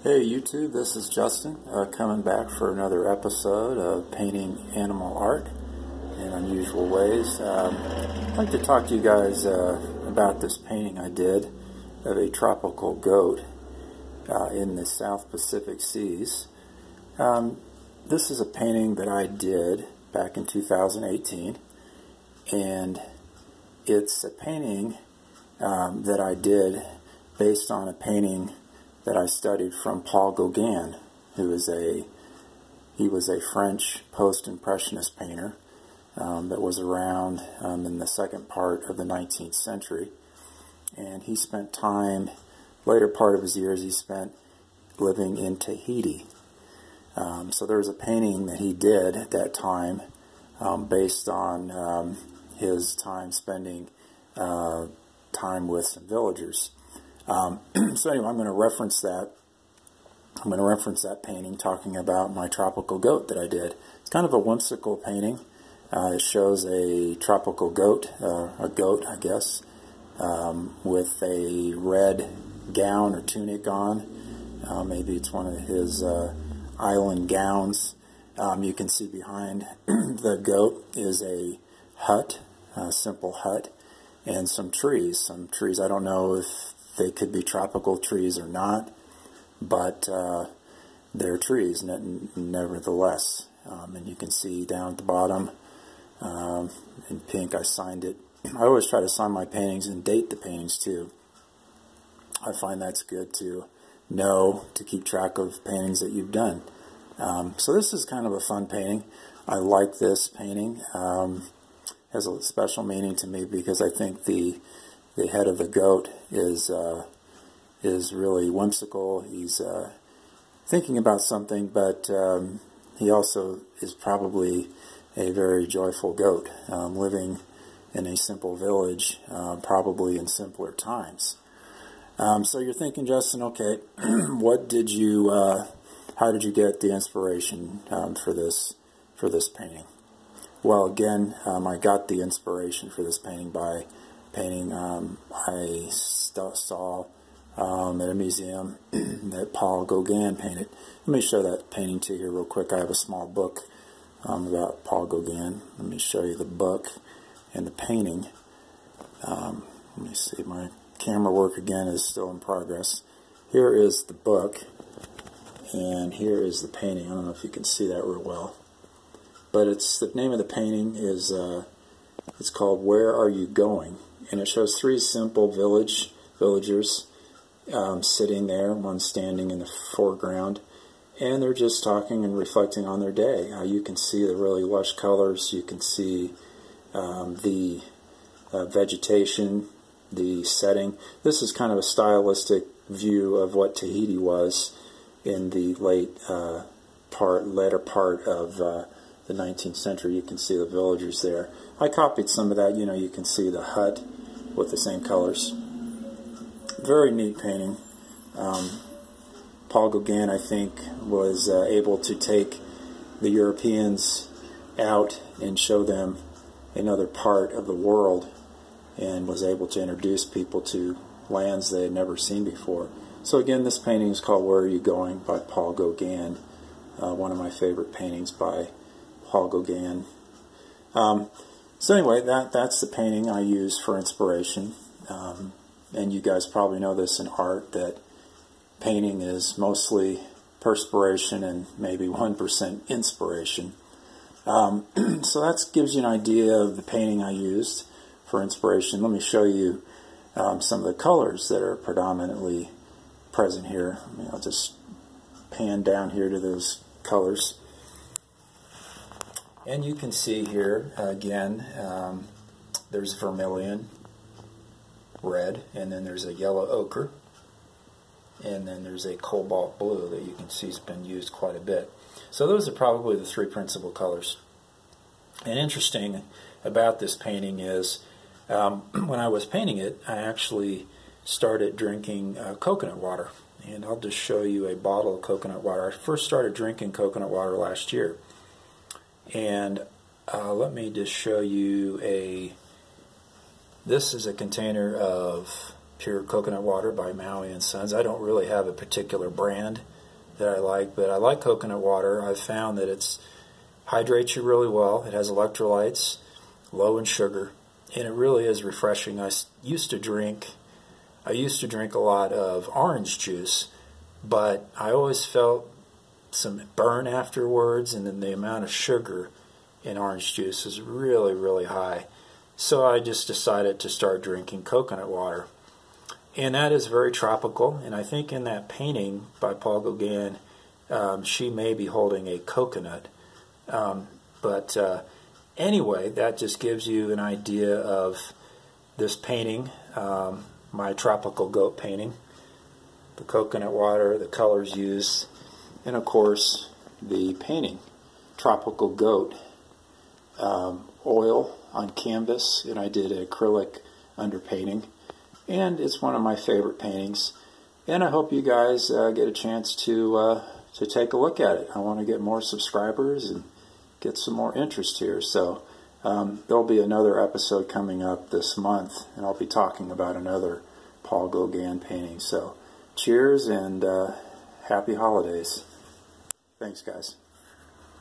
Hey YouTube, this is Justin coming back for another episode of Painting Animal Art in Unusual Ways. I'd like to talk to you guys about this painting I did of a tropical goat in the South Pacific Seas. This is a painting that I did back in 2018, and it's a painting that I did based on a painting that I studied from Paul Gauguin, who was a French post-impressionist painter that was around in the second part of the 19th century. And he spent time, later part of his years, he spent living in Tahiti. So there was a painting that he did at that time based on his time spending time with some villagers. So anyway, I'm going to reference that. I'm going to reference that painting, talking about my tropical goat that I did. It's kind of a whimsical painting. It shows a tropical goat, a goat, I guess, with a red gown or tunic on. Maybe it's one of his island gowns. You can see behind the goat is a hut, a simple hut, and some trees. Some trees, I don't know if they could be tropical trees or not, but they're trees nevertheless. And you can see down at the bottom in pink, I signed it. I always try to sign my paintings and date the paintings too. I find that's good to know, to keep track of paintings that you've done. So this is kind of a fun painting. I like this painting. Has a special meaning to me because I think the head of the goat is really whimsical. He's thinking about something, but he also is probably a very joyful goat, living in a simple village, probably in simpler times. So you're thinking, Justin, okay, what did you, how did you get the inspiration for this painting? Well, again, I got the inspiration for this painting by painting I saw at a museum that Paul Gauguin painted. Let me show that painting to you real quick. I have a small book about Paul Gauguin. Let me show you the book and the painting. Let me see, my camera work again is still in progress. Here is the book, and here is the painting. I don't know if you can see that real well, but it's the name of the painting is it's called "Where Are You Going?" And it shows three simple villagers sitting there, one standing in the foreground, and they're just talking and reflecting on their day. You can see the really lush colors. You can see the vegetation, the setting. This is kind of a stylistic view of what Tahiti was in the later part of the 19th century. You can see the villagers there. I copied some of that. You can see the hut with the same colors. Very neat painting. Paul Gauguin, I think, was able to take the Europeans out and show them another part of the world, and was able to introduce people to lands they had never seen before. So again, this painting is called "Where Are You Going?" by Paul Gauguin, one of my favorite paintings by Paul Gauguin. So anyway, that's the painting I use for inspiration. And you guys probably know this in art, that painting is mostly perspiration and maybe 1% inspiration. So that gives you an idea of the painting I used for inspiration. Let me show you some of the colors that are predominantly present here. I'll just pan down here to those colors. And you can see here, again, there's vermilion, red, and then there's a yellow ochre, and then there's a cobalt blue that you can see has been used quite a bit. So those are probably the three principal colors. And interesting about this painting is when I was painting it, I actually started drinking coconut water. And I'll just show you a bottle of coconut water. I first started drinking coconut water last year. And let me just show you this is a container of pure coconut water by Maui and Sons. I don't really have a particular brand that I like, but I like coconut water. I've found that it hydrates you really well. It has electrolytes, low in sugar, and it really is refreshing. I used to drink a lot of orange juice, but I always felt some burn afterwards, and then the amount of sugar in orange juice is really, really high. So I just decided to start drinking coconut water. And that is very tropical, and I think in that painting by Paul Gauguin, she may be holding a coconut. But anyway, that just gives you an idea of this painting, my tropical goat painting, the coconut water, the colors used, and of course the painting, tropical goat, oil on canvas, and I did an acrylic underpainting. And it's one of my favorite paintings, and I hope you guys get a chance to take a look at it. I want to get more subscribers and get some more interest here. So there'll be another episode coming up this month, and I'll be talking about another Paul Gauguin painting. So cheers and happy holidays. Thanks, guys.